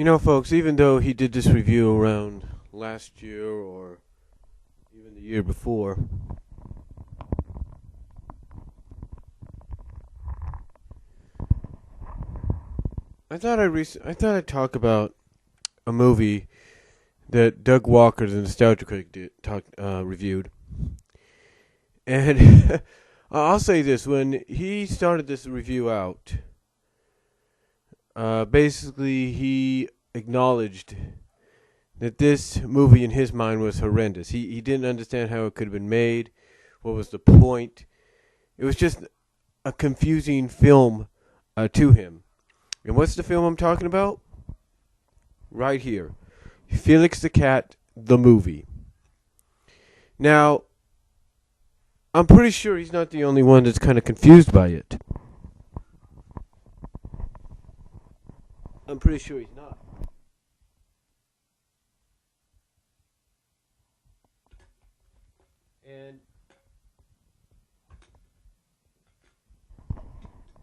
You know, folks, even though he did this review around last year or even the year before, I thought I'd talk about a movie that Doug Walker, the Nostalgia Critic, reviewed. And I'll say this: when he started this review out, basically he acknowledged that this movie in his mind was horrendous. He didn't understand how it could have been made. What was the point? It was just a confusing film to him. And what's the film I'm talking about? Right here. Felix the Cat, the movie. Now, I'm pretty sure he's not the only one that's kind of confused by it. I'm pretty sure he's not.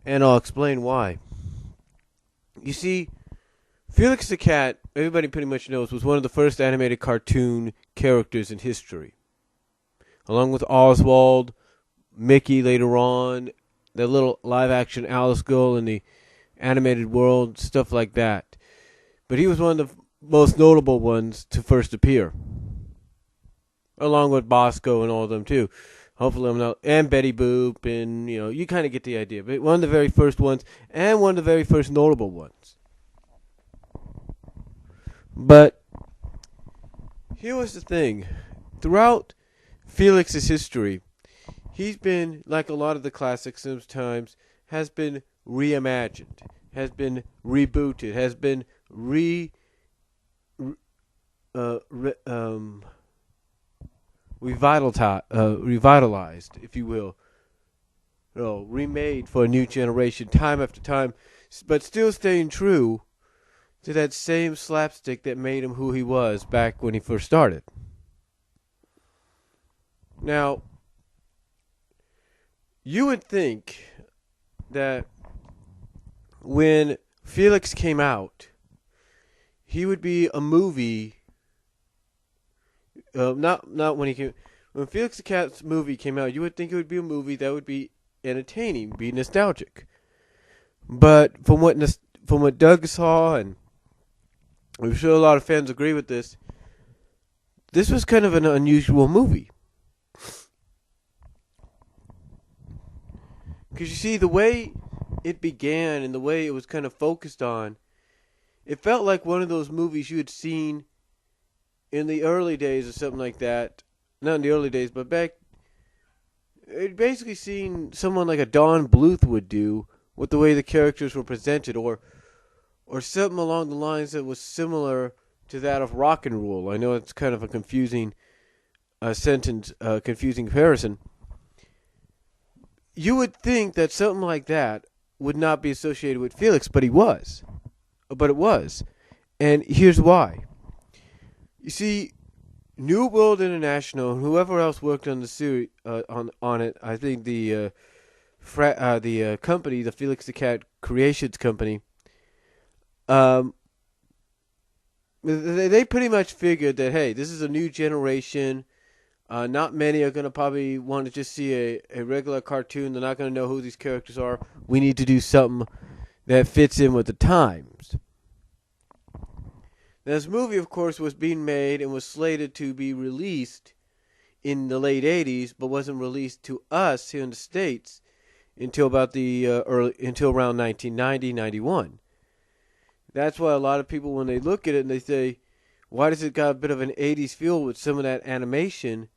And I'll explain why. You see, Felix the Cat, everybody pretty much knows, was one of the first animated cartoon characters in history. Along with Oswald, Mickey later on, the little live-action Alice girl in the animated world, stuff like that. But he was one of the most notable ones to first appear. Along with Bosco and all of them, too. Hopefully I'm not... And Betty Boop, and, you kind of get the idea. But one of the very first ones, and one of the very first notable ones. But here was the thing. Throughout Felix's history, he's been, like a lot of the classics sometimes, has been reimagined, has been rebooted, has been revitalized, if you will. Remade for a new generation time after time, but still staying true to that same slapstick that made him who he was back when he first started. Now, you would think that when Felix came out, he would be a movie. Not when he came. When Felix the Cat's movie came out, you would think it would be a movie that would be entertaining, be nostalgic. But from what Doug saw, and I'm sure a lot of fans agree with this, this was kind of an unusual movie. Because you see, the way it began and the way it was kind of focused on, it felt like one of those movies you had seen in the early days or something like that. Not in the early days, but back... It basically seen someone like a Don Bluth would do with the way the characters were presented, or something along the lines that was similar to that of Rock and Roll. I know it's kind of a confusing confusing comparison. You would think that something like that would not be associated with Felix, but he was. But it was. And here's why. You see, New World International and whoever else worked on the series on it, I think the company, the Felix the Cat Creations company, they pretty much figured that, hey, this is a new generation. Not many are going to probably want to just see a regular cartoon. They're not going to know who these characters are. We need to do something that fits in with the times. Now, this movie, of course, was being made and was slated to be released in the late 80s, but wasn't released to us here in the States until about until around 1990, 91. That's why a lot of people, when they look at it and they say, why does it got a bit of an 80s feel with some of that animation?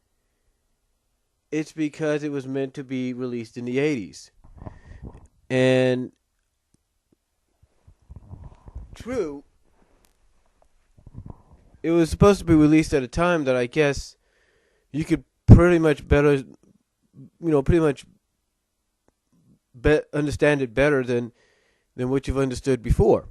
It's because it was meant to be released in the 80s. And true, it was supposed to be released at a time that I guess you could pretty much understand it better than what you've understood before.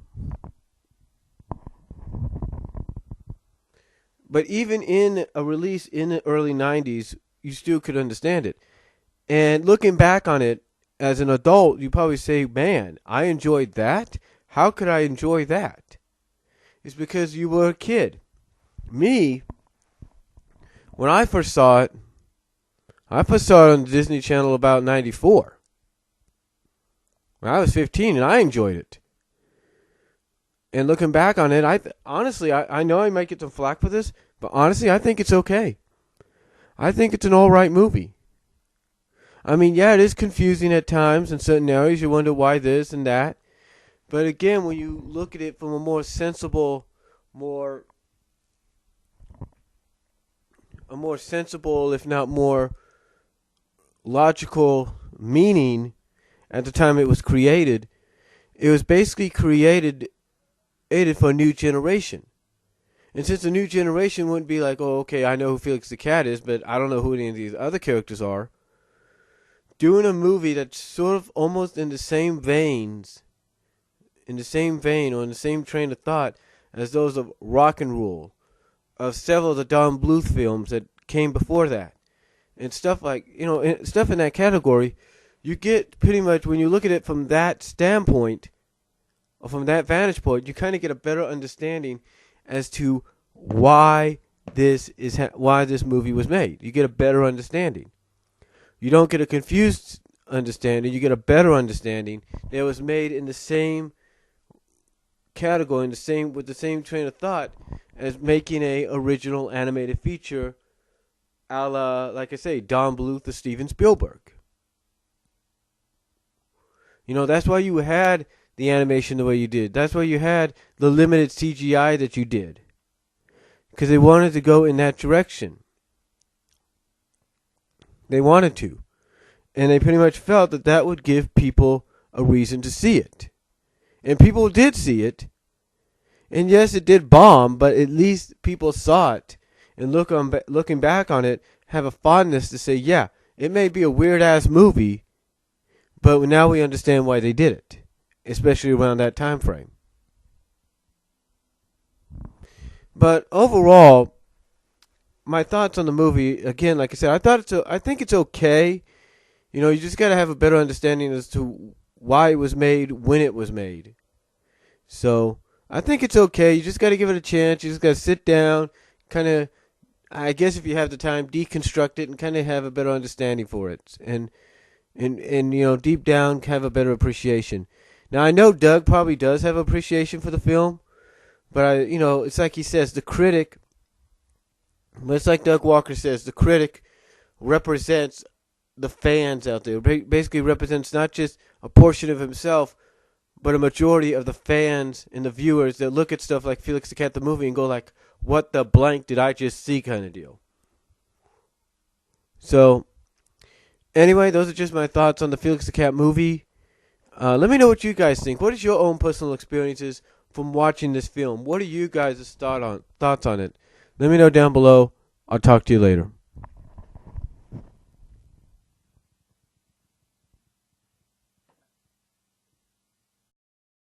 But even in a release in the early 90s, you still could understand it. And looking back on it, as an adult, you probably say, man, I enjoyed that? How could I enjoy that? is because you were a kid. Me, when I first saw it on the Disney Channel about 94. When I was 15 and I enjoyed it. And looking back on it, honestly, I know I might get some flack for this, but honestly, I think it's okay. I think it's an alright movie. I mean, yeah, it is confusing at times in certain areas. You wonder why this and that. But again, when you look at it from a more sensible, if not more logical meaning at the time it was created, it was basically created for a new generation. And since the new generation wouldn't be like, oh, okay, I know who Felix the Cat is, but I don't know who any of these other characters are, doing a movie that's sort of almost in the same vein or in the same train of thought as those of Rock and Roll, of several of the Don Bluth films that came before that, and stuff like, stuff in that category, you get pretty much, when you look at it from that standpoint, or from that vantage point, you kind of get a better understanding as to why this movie was made. You get a better understanding. You don't get a confused understanding. You get a better understanding that it was made in the same category, with the same train of thought as making a original animated feature, a la, like I say, Don Bluth or Steven Spielberg. That's why you had the animation the way you did. That's why you had the limited CGI that you did. Because they wanted to go in that direction. They wanted to. And they pretty much felt that that would give people a reason to see it. And people did see it. And yes, it did bomb, but at least people saw it. And looking back on it, have a fondness to say, yeah, it may be a weird-ass movie, but now we understand why they did it. Especially around that time frame. But overall, my thoughts on the movie, again, like I said, I think it's okay. You just got to have a better understanding as to why it was made, when it was made. So, I think it's okay. You just got to give it a chance. You just got to sit down, kind of, I guess if you have the time, deconstruct it and kind of have a better understanding for it. And deep down, have a better appreciation. Now, I know Doug probably does have appreciation for the film, but it's like he says, the critic, it's like Doug Walker says, the critic represents the fans out there. Basically represents not just a portion of himself, but a majority of the fans and the viewers that look at stuff like Felix the Cat the movie and go like, what the blank did I just see kind of deal. So, anyway, those are just my thoughts on the Felix the Cat movie. Let me know what you guys think. What is your own personal experiences from watching this film? What are you guys' thoughts on it? Let me know down below. I'll talk to you later.